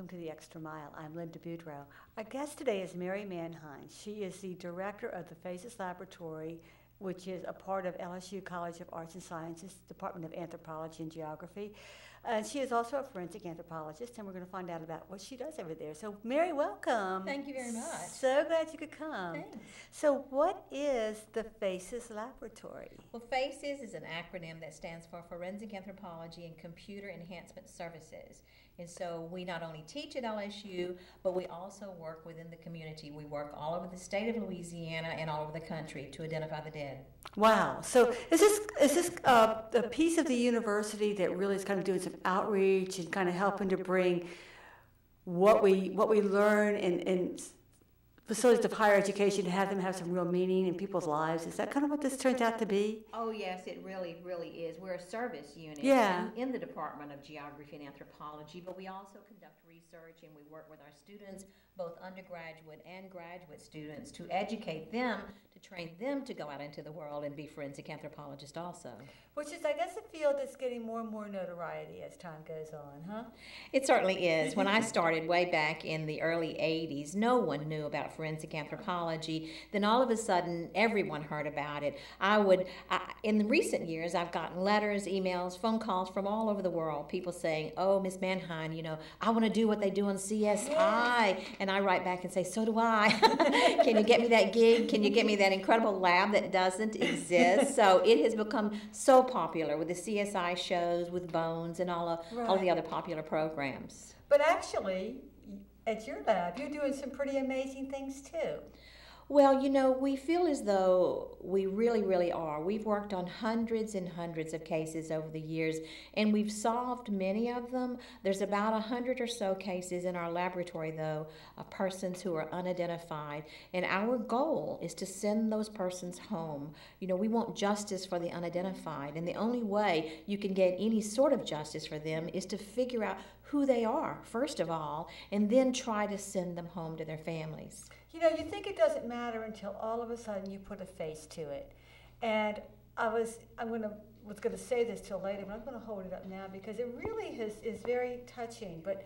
welcome to The Extra Mile. I'm Linda Boudreau. Our guest today is Mary Manhein. She is the director of the Faces Laboratory, which is a part of LSU College of Arts and Sciences, Department of Anthropology and Geography. And she is also a forensic anthropologist, and we're going to find out about what she does over there. So, Mary, welcome. Thank you very much. So glad you could come. Thanks. So, what is the Faces Laboratory? Well, FACES is an acronym that stands for Forensic Anthropology and Computer Enhancement Services. And so we not only teach at LSU, but we also work within the community. We work all over the state of Louisiana and all over the country to identify the dead. Wow. So is this a piece of the university that really is kind of doing some outreach and kind of helping to bring what we learn in facilities of higher education to have them have some real meaning in people's lives? Is that kind of what this turns out to be? Oh, yes, it really, really is. We're a service unit in the Department of Geography and Anthropology, but we also conduct research and we work with our students, both undergraduate and graduate students, to educate them, to train them to go out into the world and be forensic anthropologists also. Which is, I guess, a field that's getting more and more notoriety as time goes on, huh? It certainly is. When I started way back in the early 80s, no one knew about forensic anthropology. Then all of a sudden, everyone heard about it. In recent years, I've gotten letters, emails, phone calls from all over the world, people saying, oh, Miss Manhein, you know, I want to do what they do on CSI. And I write back and say, so do I. Can you get me that gig? Can you get me that incredible lab that doesn't exist? So it has become so popular with the CSI shows, with Bones, and all the other popular programs. But actually, at your lab, you're doing some pretty amazing things too. Well, you know, we feel as though we really, really are. We've worked on hundreds and hundreds of cases over the years, and we've solved many of them. There's about 100 or so cases in our laboratory, though, of persons who are unidentified, and our goal is to send those persons home. You know, we want justice for the unidentified, and the only way you can get any sort of justice for them is to figure out who they are, first of all, and then try to send them home to their families. You know, you think it doesn't matter until all of a sudden you put a face to it. And I was going to say this till later, but I'm going to hold it up now because it really is very touching. But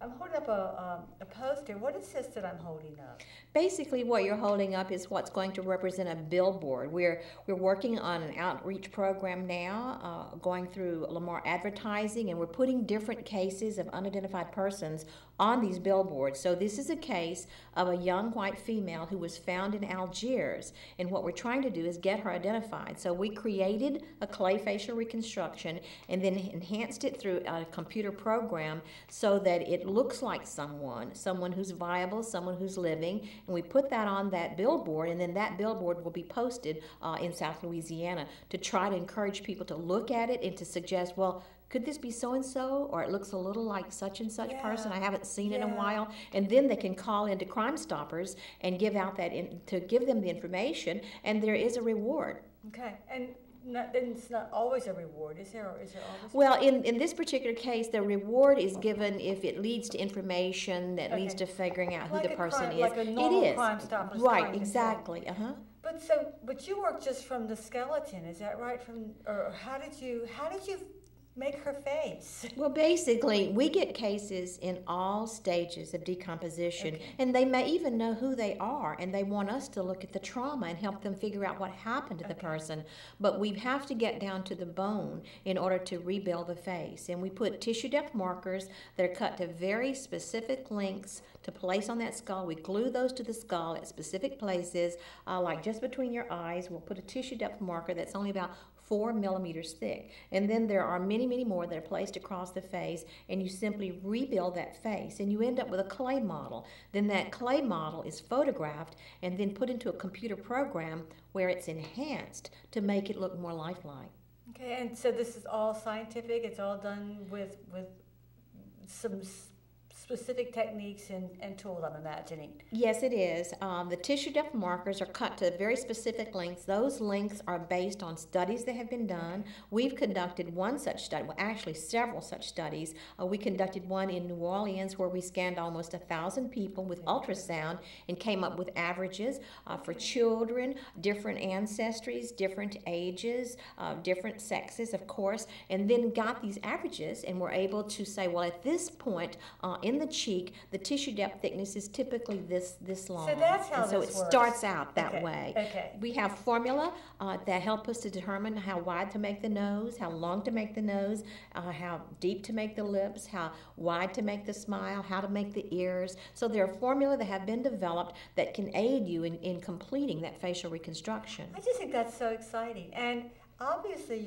I'm holding up a poster. What is this that I'm holding up? Basically, what you're holding up is what's going to represent a billboard. We're working on an outreach program now, going through Lamar Advertising, and we're putting different cases of unidentified persons on these billboards. So this is a case of a young white female who was found in Algiers, and what we're trying to do is get her identified. So we created a clay facial reconstruction and then enhanced it through a computer program so that it looks like someone who's viable, someone who's living, and we put that on that billboard, and then that billboard will be posted in South Louisiana to try to encourage people to look at it and to suggest, well, could this be so-and-so, or it looks a little like such and such person, I haven't seen in a while, and then they can call into Crime Stoppers and give out to give them the information, and there is a reward. Okay, and then it's not always a reward, is there? Or is there always? Well, in this particular case, the reward is given if it leads to information that leads to figuring out who the person is. Like a normal Crime Stoppers. Right, exactly. But you work just from the skeleton, is that right? Or how did you make her face? Well, basically, we get cases in all stages of decomposition, and they may even know who they are, and they want us to look at the trauma and help them figure out what happened to the person. But we have to get down to the bone in order to rebuild the face. And we put tissue depth markers that are cut to very specific lengths to place on that skull. We glue those to the skull at specific places, like just between your eyes. We'll put a tissue depth marker that's only about 4 millimeters thick. And then there are many, many more that are placed across the face, and you simply rebuild that face, and you end up with a clay model. Then that clay model is photographed and then put into a computer program where it's enhanced to make it look more lifelike. Okay, and so this is all scientific? It's all done with some specific techniques and tools, I'm imagining. Yes, it is. The tissue depth markers are cut to very specific lengths. Those lengths are based on studies that have been done. We've conducted one such study, well, actually several such studies. We conducted one in New Orleans where we scanned almost 1,000 people with ultrasound and came up with averages for children, different ancestries, different ages, different sexes, of course, and then got these averages and were able to say, well, at this point in in the cheek, the tissue depth thickness is typically this long. So that's how and so this it works. starts out that Okay, way. okay. We have formula that help us to determine how wide to make the nose, how long to make the nose, how deep to make the lips, how wide to make the smile, how to make the ears. So there are formula that have been developed that can aid you in completing that facial reconstruction. I just think that's so exciting. And obviously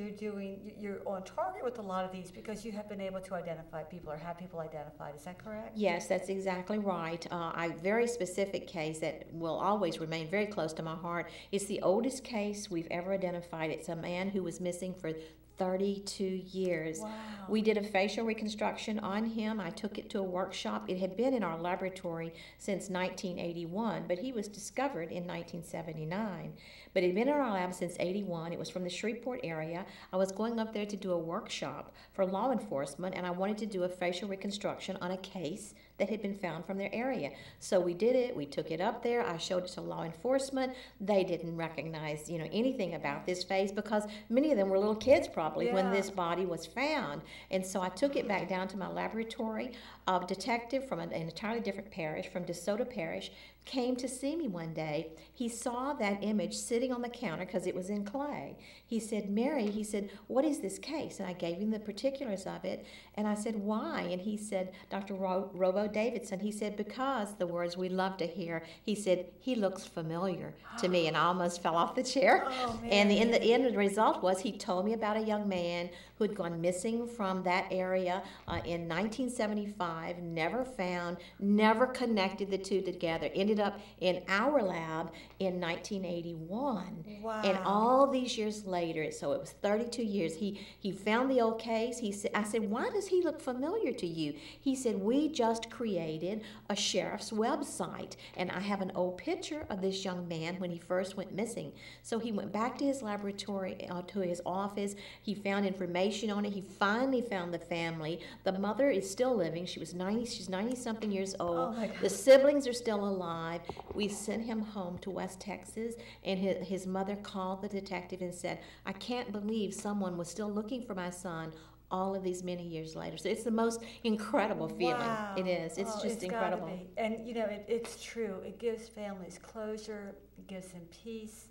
you're on target with a lot of these because you have been able to identify people or have people identified. Is that correct? Yes, that's exactly right. A very specific case that will always remain very close to my heart. It's the oldest case we've ever identified. It's a man who was missing for 32 years. Wow. We did a facial reconstruction on him. I took it to a workshop. It had been in our laboratory since 1981, but he was discovered in 1979. But it had been in our lab since 81. It was from the Shreveport area. I was going up there to do a workshop for law enforcement, and I wanted to do a facial reconstruction on a case that had been found from their area. So we did it. We took it up there. I showed it to law enforcement. They didn't recognize, anything about this face because many of them were little kids probably when this body was found. And so I took it back down to my laboratory. A detective from an entirely different parish, from DeSoto Parish, came to see me one day. He saw that image sitting on the counter because it was in clay. He said, "Mary," he said, "what is this case?" And I gave him the particulars of it. And I said, "Why?" And he said, "Dr. Robo Davidson," he said, "because," the words we love to hear, he said, "he looks familiar to me." And I almost fell off the chair. Oh, and in the end, the result was he told me about a young man who had gone missing from that area in 1975, never found, never connected the two together, ended up in our lab in 1981. Wow. And all these years later, so it was 32 years, he found the old case. I said, "Why does he look familiar to you?" He said, "We just created a sheriff's website, and I have an old picture of this young man when he first went missing." So he went back to his laboratory, to his office. He found information on it. He finally found the family. The mother is still living. She's 90-something years old. Oh my God. The siblings are still alive. We sent him home to West Texas, and his mother called the detective and said, "I can't believe someone was still looking for my son all of these many years later." So it's the most incredible feeling. Wow. It is. It's just it's incredible. Gotta be. And it's true. It gives families closure. It gives them peace.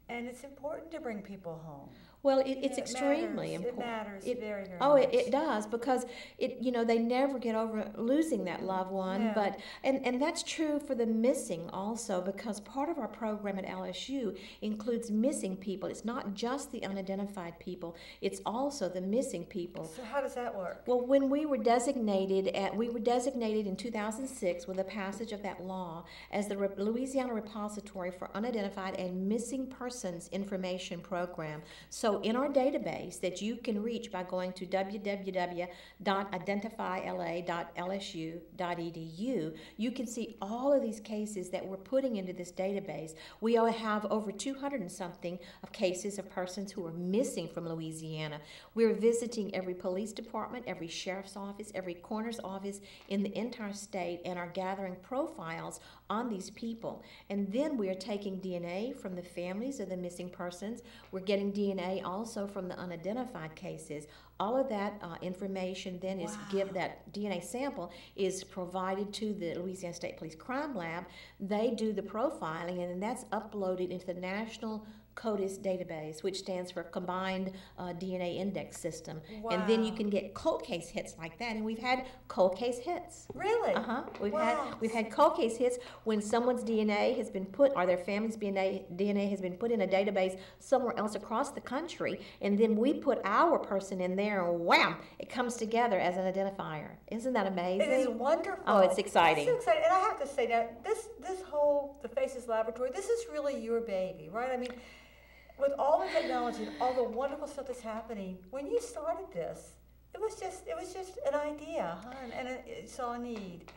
And it's important to bring people home. Well, it's extremely matters. important. It matters very, very Oh, much. it does, because they never get over losing that loved one. Yeah. But and that's true for the missing also, because part of our program at LSU includes missing people. It's not just the unidentified people; it's also the missing people. So how does that work? Well, when we were designated in 2006 with the passage of that law as the Louisiana Repository for Unidentified and Missing Persons Information Program. So in our database that you can reach by going to www.identifyla.lsu.edu, you can see all of these cases that we're putting into this database. We have over 200 and something of cases of persons who are missing from Louisiana. We're visiting every police department, every sheriff's office, every coroner's office in the entire state, and are gathering profiles on these people. And then we are taking DNA from the families of the missing persons. We're getting DNA also from the unidentified cases. All of that information then is that DNA sample is provided to the Louisiana State Police Crime Lab. They do the profiling, and then that's uploaded into the National CODIS database, which stands for Combined DNA Index System. Wow. And then you can get cold case hits like that, and we've had cold case hits. Really? We've Wow. had cold case hits when someone's DNA has been put, or their family's DNA has been put in a database somewhere else across the country, and then we put our person in there, and wham, it comes together as an identifier. Isn't that amazing? It is wonderful. Oh, it's exciting. It's so exciting. And I have to say that this whole the Faces Laboratory, this is really your baby, right? I mean, with all the technology and all the wonderful stuff that's happening, when you started this, it was just an idea, huh? And it saw a need.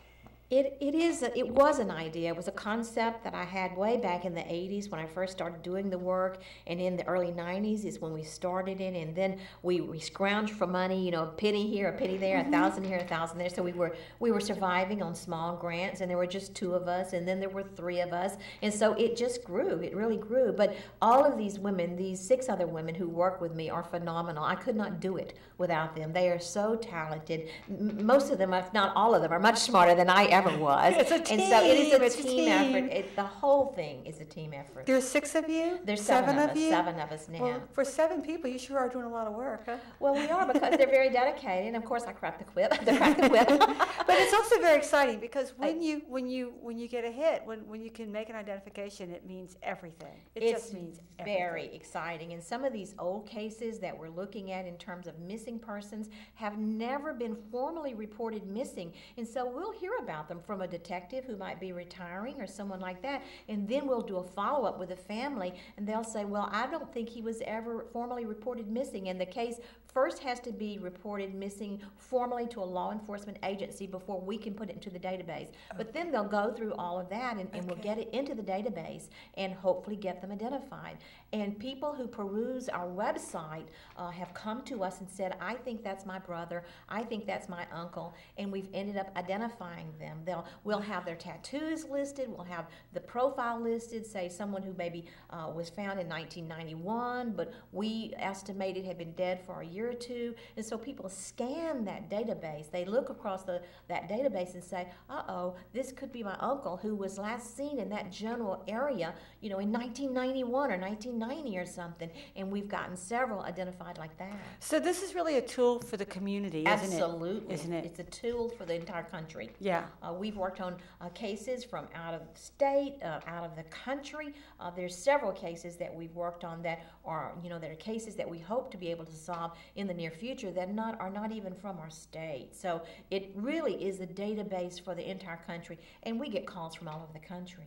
It was an idea. It was a concept that I had way back in the 80s when I first started doing the work, and in the early 90s is when we started it, and then we scrounged for money, you know, a penny here, a penny there, $1,000 here, $1,000 there. So we were surviving on small grants, and there were just 2 of us, and then there were 3 of us, and so it just grew. It really grew. But all of these women, these 6 other women who work with me, are phenomenal. I could not do it without them. They are so talented. Most of them, if not all of them, are much smarter than I ever was. It's a team. And so it is It's a team effort. The whole thing is a team effort. There's 6 of you? There's 7 of us. you? 7 of us now. Well, for 7 people, you sure are doing a lot of work, huh? Well, we are, because they're very dedicated, and of course I crack the whip. But it's also very exciting because when you get a hit, when you can make an identification, it means everything. It just means everything. Very exciting. And some of these old cases that we're looking at in terms of missing persons have never been formally reported missing. And so we'll hear about them from a detective who might be retiring or someone like that. And then we'll do a follow-up with the family, and they'll say, well, I don't think he was ever formally reported missing. And the case first has to be reported missing formally to a law enforcement agency before we can put it into the database. But then they'll go through all of that, and we'll get it into the database and hopefully get them identified. And people who peruse our website have come to us and said, I think that's my brother, I think that's my uncle, and we've ended up identifying them. We'll have their tattoos listed, we'll have the profile listed, say someone who maybe was found in 1991, but we estimated had been dead for a year or 2. And so people scan that database. They look across that database and say, uh-oh, this could be my uncle who was last seen in that general area, you know, in 1991 or 1990 or something. And we've gotten several identified like that. So this is really a tool for the community, isn't it? Absolutely. Isn't it? It's a tool for the entire country. Yeah. We've worked on cases from out of the state, out of the country. There's several cases that we've worked on that are, you know, that are cases that we hope to be able to solve in the near future that are not even from our state. So it really is a database for the entire country, and we get calls from all over the country.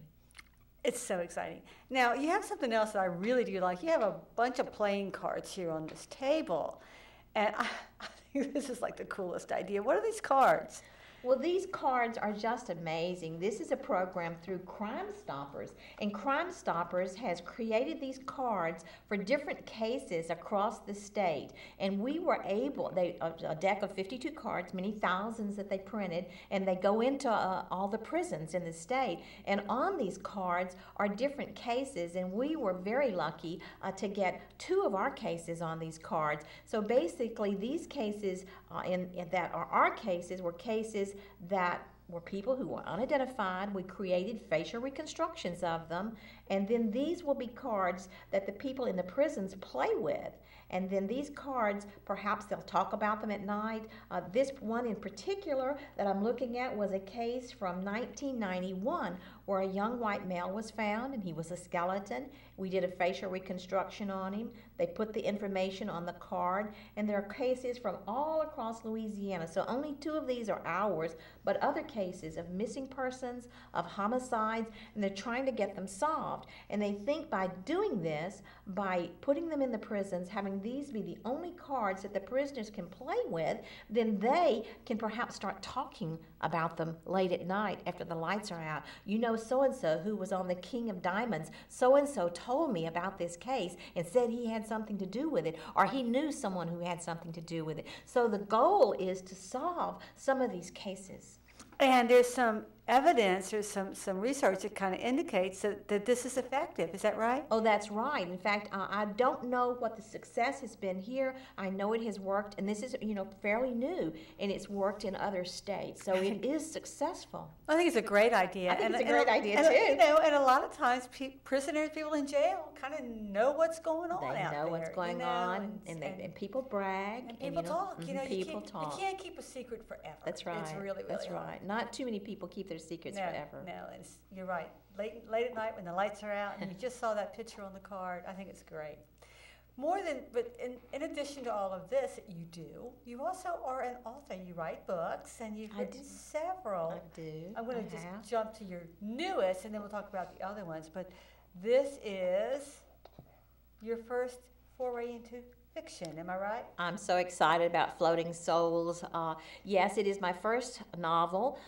It's so exciting. Now, you have something else that I really do like. You have a bunch of playing cards here on this table, and I think this is like the coolest idea. What are these cards? Well, these cards are just amazing. This is a program through Crime Stoppers, and Crime Stoppers has created these cards for different cases across the state. And we were able, a deck of 52 cards, many thousands that they printed, and they go into all the prisons in the state. And on these cards are different cases, and we were very lucky to get 2 of our cases on these cards. So basically, these cases that are our cases were cases that were people who were unidentified. We created facial reconstructions of them, and then these will be cards that the people in the prisons play with. And then these cards, perhaps they'll talk about them at night. This one in particular that I'm looking at was a case from 1991 where a young white male was found, and he was a skeleton. We did a facial reconstruction on him. They put the information on the card, and there are cases from all across Louisiana. So only 2 of these are ours, but other cases of missing persons, of homicides, and they're trying to get them solved. And they think by doing this, by putting them in the prisons, having these be the only cards that the prisoners can play with, then they can perhaps start talking about them late at night after the lights are out. You know, so-and-so who was on the King of Diamonds, so-and-so told me about this case and said he had something to do with it, or he knew someone who had something to do with it. So the goal is to solve some of these cases. And there's some evidence, there's some research that kind of indicates that this is effective. Is that right? Oh, that's right. In fact, I don't know what the success has been here. I know it has worked, and this is, you know, fairly new, and it's worked in other states. So it is successful. I think it's a great idea. I think it's a great idea, too. You know, and a lot of times prisoners, people in jail kind of know what's going on out there. They know what's going on, and people brag. And people talk. You know, people talk. You can't keep a secret forever. That's right. It's really, really That's hard. right. Not too many people keep their secrets forever. No, you're right. Late at night when the lights are out and you just saw that picture on the card, I think it's great. But in addition to all of this that you do, you also are an author. You write books, and you've written several. I do. I'm going to just jump to your newest, and then we'll talk about the other ones. But this is your first foray into fiction. Am I right? I'm so excited about Floating Souls. Yes, it is my first novel.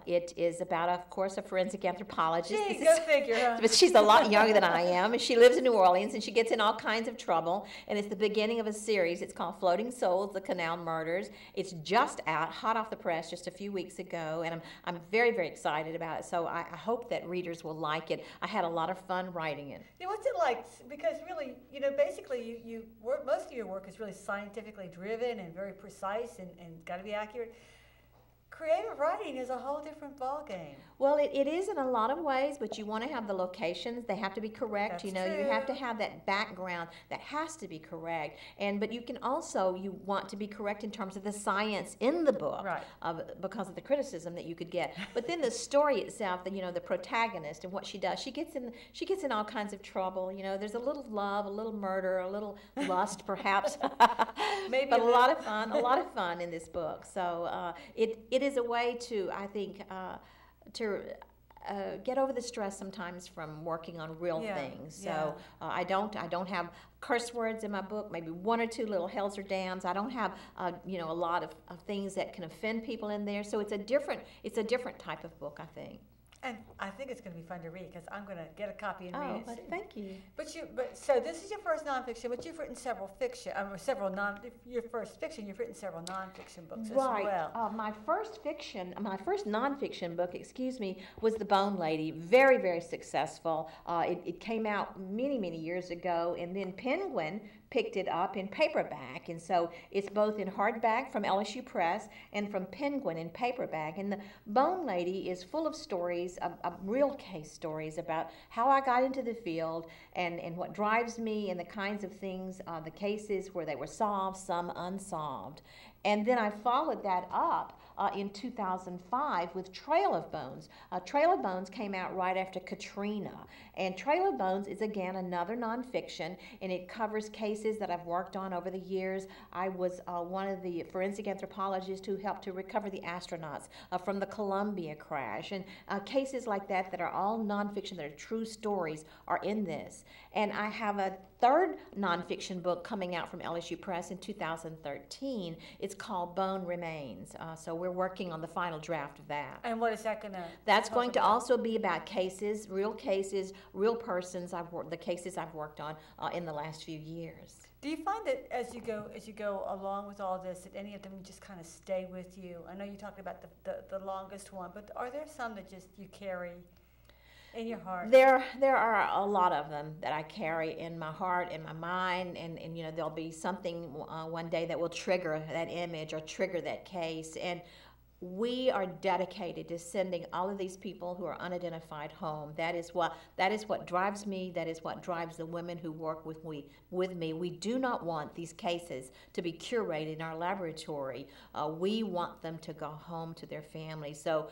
It is about, of course, a forensic anthropologist. Gee, go figure, huh? But she's a lot younger than I am, and she lives in New Orleans, and she gets in all kinds of trouble. And it's the beginning of a series. It's called Floating Souls: The Canal Murders. It's just out, hot off the press, just a few weeks ago, and I'm very, very excited about it. So I hope that readers will like it. I had a lot of fun writing it. Yeah, what's it like? Because really, basically, you work, most of your work is really scientifically driven and very precise and got to be accurate. Creative writing is a whole different ballgame. Well, it is in a lot of ways, but you want to have the locations. They have to be correct. That's You true. have to have that background that has to be correct. But you want to be correct in terms of the science in the book, right? Because of the criticism that you could get. But then the story itself, the protagonist and what she does, she gets in all kinds of trouble. There's a little love, a little murder, a little lust, perhaps. Maybe, but a lot of fun in this book. So it is a way to, I think, to get over the stress sometimes from working on real things. So I don't have curse words in my book. Maybe one or two little hells or damns. I don't have a lot of things that can offend people in there. So it's a different type of book, I think. And I think it's going to be fun to read because I'm going to get a copy and read it. Oh, thank you. So this is your first nonfiction, but you've written several fiction, your first fiction. You've written several nonfiction books as well. My first nonfiction book, was The Bone Lady. Very, very successful. It came out many, many years ago, and then Penguin picked it up in paperback, and so it's both in hardback from LSU Press and from Penguin in paperback. And The Bone Lady is full of stories, real case stories about how I got into the field and what drives me and the kinds of things, the cases where they were solved, some unsolved. And then I followed that up in 2005 with Trail of Bones. Trail of Bones came out right after Katrina. And Trail of Bones is, again, another nonfiction, and it covers cases that I've worked on over the years. I was one of the forensic anthropologists who helped to recover the astronauts from the Columbia crash. And cases like that are all nonfiction, that are true stories, are in this. And I have a third nonfiction book coming out from LSU Press in 2013. It's called Bone Remains. So we're working on the final draft of that. And what is that going to? That's going to also be about cases, real persons. The cases I've worked on in the last few years. Do you find that as you go along with all this, that any of them just kind of stay with you? I know you talked about the longest one, but are there some that just you carry in your heart? There are a lot of them that I carry in my heart, in my mind, and there'll be something one day that will trigger that image or trigger that case. And we are dedicated to sending all of these people who are unidentified home. That is what drives me. That is what drives the women who work with me. We do not want these cases to be curated in our laboratory. We want them to go home to their families. So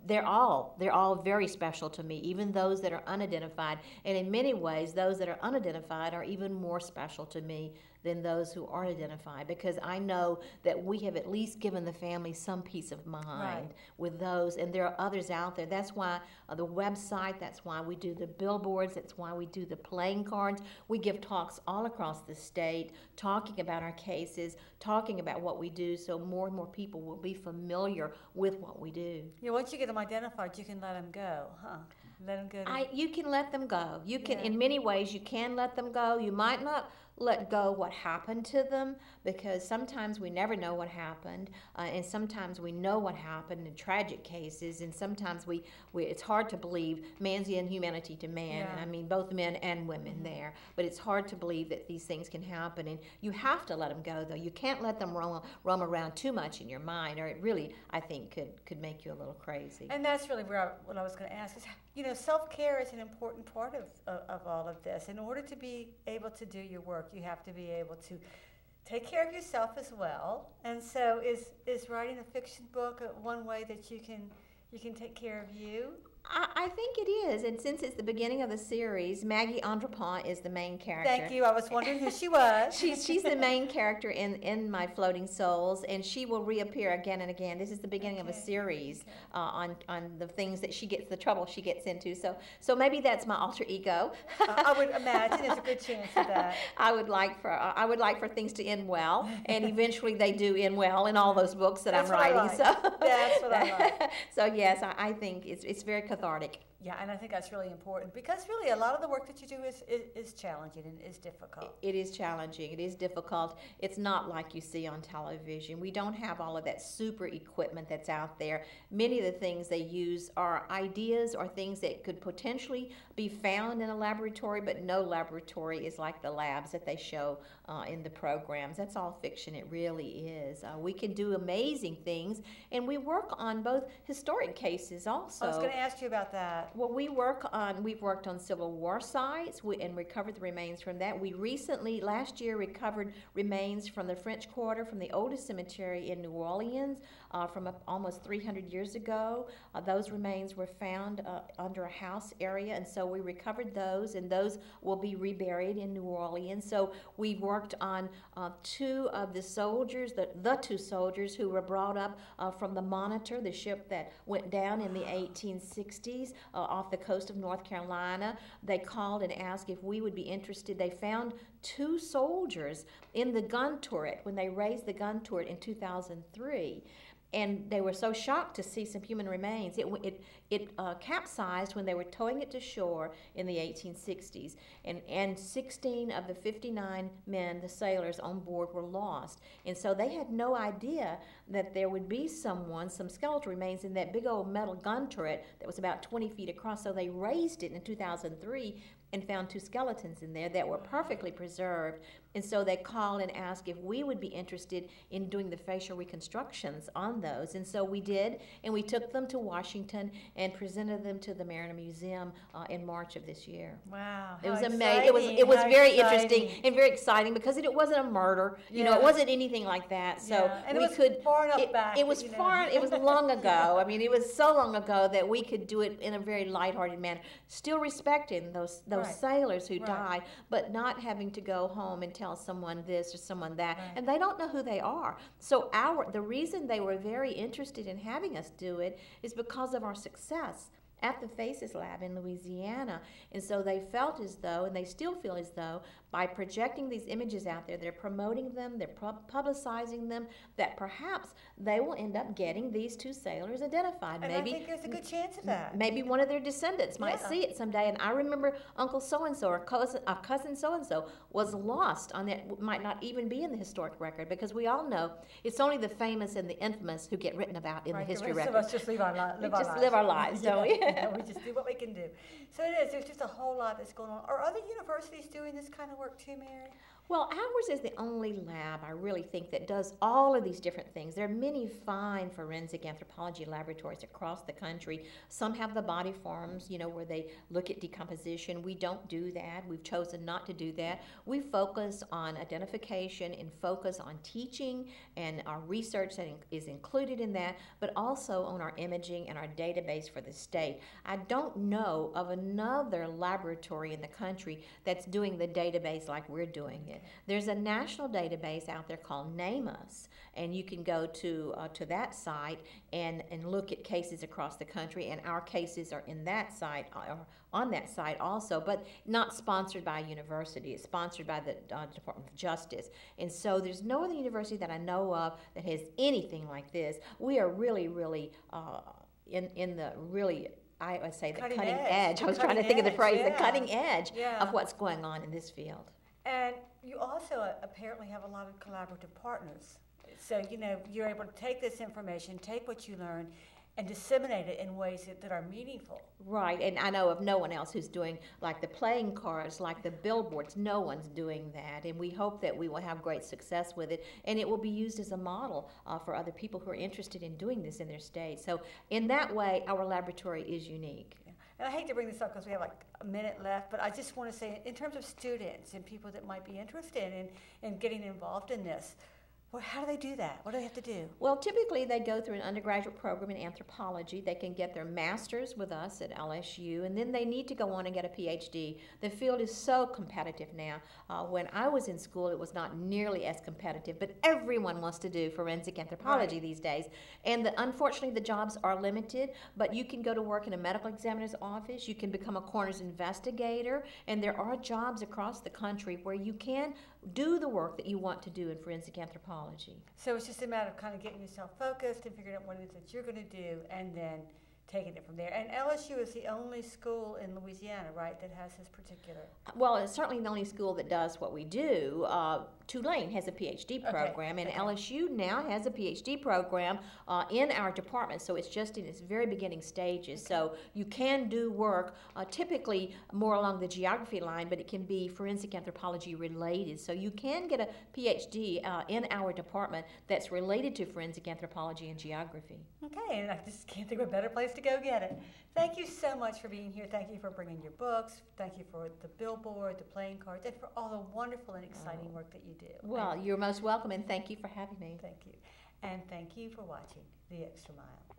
they're all very special to me, even those that are unidentified. And in many ways, those that are unidentified are even more special to me than those who aren't identified, because I know that we have at least given the family some peace of mind with those, and there are others out there. That's why the website, that's why we do the billboards, that's why we do the playing cards. We give talks all across the state talking about our cases, talking about what we do, so more and more people will be familiar with what we do. Yeah, once you get them identified, you can let them go, huh? Let them go. You can let them go. You can, in many ways, you can let them go. You might not let go what happened to them, because sometimes we never know what happened, and sometimes we know what happened in tragic cases, and sometimes we it's hard to believe man's inhumanity to man, and I mean both men and women there, but it's hard to believe that these things can happen, and you have to let them go, though. You can't let them roam around too much in your mind, or it really, I think, could make you a little crazy. And that's really what I was going to ask is, self-care is an important part of all of this. In order to be able to do your work, you have to be able to take care of yourself as well. And so is writing a fiction book one way that you can take care of you? I think it is, and since it's the beginning of the series, Maggie Andropont is the main character. Thank you. I was wondering who she was. She's the main character in My Floating Souls, and she will reappear again and again. This is the beginning of a series on the things that she gets, the trouble she gets into. So maybe that's my alter ego. I would imagine there's a good chance of that. I would like for things to end well, and eventually they do end well in all those books that I'm writing. Like. So that's what I like. So yes, I think it's very cathartic. Yeah, and I think that's really important because really a lot of the work that you do is challenging and is difficult. It is challenging. It is difficult. It's not like you see on television. We don't have all of that super equipment that's out there. Many of the things they use are ideas or things that could potentially be found in a laboratory, but no laboratory is like the labs that they show in the programs. That's all fiction. It really is. We can do amazing things, and we work on both historic cases also. I was going to ask you about that. Well, we've worked on Civil War sites and recovered the remains from that. We recently, last year, recovered remains from the French Quarter, from the oldest cemetery in New Orleans, from almost 300 years ago. Those remains were found under a house area, and so we recovered those, and those will be reburied in New Orleans. So we worked on two of the soldiers, the two soldiers who were brought up from the Monitor, the ship that went down in the 1860s. Off the coast of North Carolina. They called and asked if we would be interested. They found two soldiers in the gun turret when they raised the gun turret in 2003. And they were so shocked to see some human remains. It capsized when they were towing it to shore in the 1860s. And 16 of the 59 men, the sailors on board, were lost. And so they had no idea that there would be some skeletal remains in that big old metal gun turret that was about 20 feet across. So they raised it in 2003 and found two skeletons in there that were perfectly preserved. And so they called and asked if we would be interested in doing the facial reconstructions on those. And so we did, and we took them to Washington and presented them to the Mariner Museum in March of this year. Wow. It was amazing. It was very interesting and very exciting because it wasn't a murder. You know, it wasn't anything like that. So and we it was could far enough back. It was far. It was long ago. I mean, it was so long ago that we could do it in a very lighthearted manner, still respecting those sailors who died, but not having to go home and tell someone this or someone that, and they don't know who they are. So the reason they were very interested in having us do it is because of our success at the Faces Lab in Louisiana. And so they felt as though, and they still feel as though, by projecting these images out there, they're promoting them, they're publicizing them, that perhaps they will end up getting these two sailors identified. And maybe I think there's a good chance of that. Maybe one of their descendants might see it someday. And I remember Uncle so-and-so or cousin so-and-so was lost on that, might not even be in the historic record, because we all know it's only the famous and the infamous who get written about in the history record. The rest of us just live our lives. Live our lives, don't we? We just do what we can do. So it is. There's just a whole lot that's going on. Are other universities doing this kind of work too, Mary? Well, ours is the only lab, I really think, that does all of these different things. There are many fine forensic anthropology laboratories across the country. Some have the body forms, where they look at decomposition. We don't do that. We've chosen not to do that. We focus on identification and focus on teaching and our research that is included in that, but also on our imaging and our database for the state. I don't know of another laboratory in the country that's doing the database like we're doing it. There's a national database out there called Name Us, and you can go to that site and look at cases across the country, and our cases are in that site, or on that site also, but not sponsored by a university. It's sponsored by the Department of Justice. And so there's no other university that I know of that has anything like this. We are really, really in the really, I would say, the cutting edge. I was trying to think of the phrase, the cutting edge of what's going on in this field. And you also apparently have a lot of collaborative partners. So, you're able to take this information, take what you learn, and disseminate it in ways that are meaningful. Right, and I know of no one else who's doing like the playing cards, like the billboards. No one's doing that, and we hope that we will have great success with it, and it will be used as a model for other people who are interested in doing this in their state. So in that way, our laboratory is unique. And I hate to bring this up because we have like a minute left, but I just want to say, in terms of students and people that might be interested in getting involved in this, Well, how do they do that? What do they have to do? Well, typically they go through an undergraduate program in anthropology. They can get their master's with us at LSU, and then they need to go on and get a PhD. The field is so competitive now. When I was in school, it was not nearly as competitive, but everyone wants to do forensic anthropology these days. And unfortunately, the jobs are limited, but you can go to work in a medical examiner's office. You can become a coroner's investigator, and there are jobs across the country where you can do the work that you want to do in forensic anthropology. So it's just a matter of kind of getting yourself focused and figuring out what it is that you're going to do, and then taking it from there. And LSU is the only school in Louisiana, right, that has this particular? Well, it's certainly the only school that does what we do. Tulane has a PhD program, and LSU now has a PhD program in our department, so it's just in its very beginning stages. So you can do work typically more along the geography line, but it can be forensic anthropology related. So you can get a PhD in our department that's related to forensic anthropology and geography. Okay, and I just can't think of a better place to go get it. Thank you so much for being here. Thank you for bringing your books. Thank you for the billboard, the playing cards, and for all the wonderful and exciting work that you do. Well, you're most welcome, and thank you for having me. Thank you. And thank you for watching The Extra Mile.